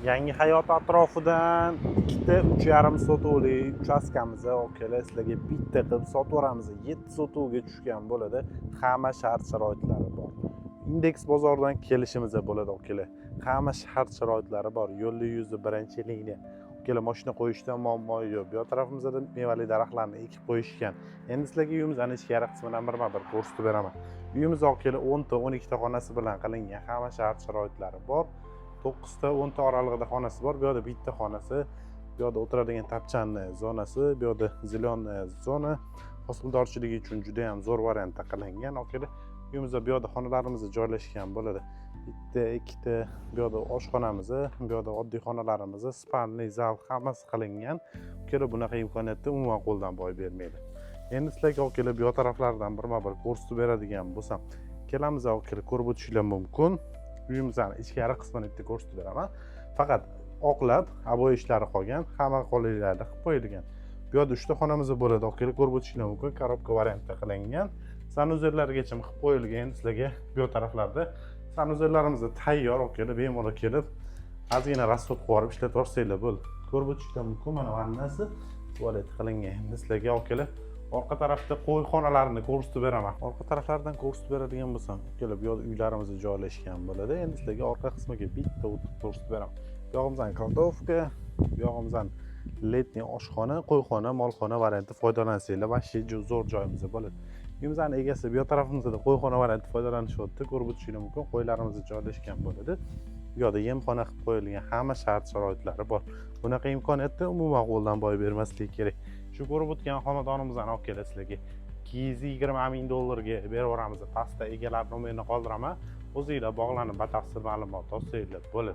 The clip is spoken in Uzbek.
Yangi hayot atrofidan 3,5 sotuvlik uchastkamizni olib kelib sizlarga bitta qilib sotib yuboramiz. 7 sotuvga tushgan bo'ladi. Hamma shart sharoitlari bor. Indeks bozoridan kelishimiz bo'ladi olib kelib. Hamma shart sharoitlari bor. Yo'lli yuzi birinchi liniya. Olib kelib mashina qo'yishda muammo yo'q. Bu tarafimizda mevali daraxtlarni ekib qo'yishgan. Endi sizlarga uyimiz ana ichkari qismidan birma-bir ko'rsatib beraman. Uyimiz olib kelib 10 ta 12 ta xonasi bilan qilingan. Hamma shart sharoitlari bor. 9 ta 10 ta oralig'ida xonasi bor. Bu yerda bitta xonasi, bu yerda o'tiradigan tapchanni zonasi, bu yerda zelyonniy zona hosildorchiligi uchun juda ham zo'r variantda qilingan. Uyimizda bu yerda xonalarimiz joylashgan bo'ladi. Bitta, ikkita, bu yerda oshxonamiz, bu yerda oddiy xonalarimiz, spalniy zal hammasi qilingan. Bunaqa imkoniyatni umuman qo'ldan boy bermaydi. Endi sizlarga olib kelib bu taraflardan birma-bir ko'rsatib beradigan bo'lsam, kelamiz olib kelib ko'rib o'tishinglar mumkin. Uyimizning ichkari qismini bitta ko'rsatib beraman. Faqat oqlab, aboy ishlari qolgan, hamma qulayliklar qilib qo'yilgan. Bu yerda 3 ta xonamiz bo'ladi, olib kelib ko'rib o'tishinglar mumkin. Korobka variantda qilingan. Sanuzellargacha qilib qo'yilgan. Endi sizlarga bu taraflarda sanuzellarimiz tayyor, olib kelib bemalol kelib, ozgina rasxod qilib ishlatib yuborsanglar bo'ldi. Ko'rib o'tishinglar mumkin. Mana vannasi tualet qilingan. Endi sizlarga olib kelib orqa tarafda qo'y xonalarini ko'rsatib beraman. Orqa taraflardan ko'rsatib beradigan bo'lsam, kelib bu yerda uylarimiz joylashgan bo'ladi. Endi sizlarga orqa qismiga bitta o'tib ko'rsatib beraman. Bu yog'imizdan kladovka, bu yog'imizdan letniy oshxona, qo'yxona, molxona varianti foydalansanglar, vashshe zo'r joyimiz bo'ladi. Uyimizning egasi bu tarafimizda qo'yxona varianti foydalanishyapti. Ko'rib o'tishinglar mumkin. Qo'ylarimiz joylashgan bo'ladi. Bu yerda yemxona qilib qo'yilgan, hamma shart sharoitlari bor. Bunaqa imkoniyatni umuman qo'ldan boy bermaslik kerak. Shu ko'rib o'tgan xonadonimizdan olib kelib sizlarga $220 ming berib yuboramiz. Pastda egalar nomerini qoldiraman. O'zingizlar bog'lanib batafsil ma'lumot olsanglar bo'ladi.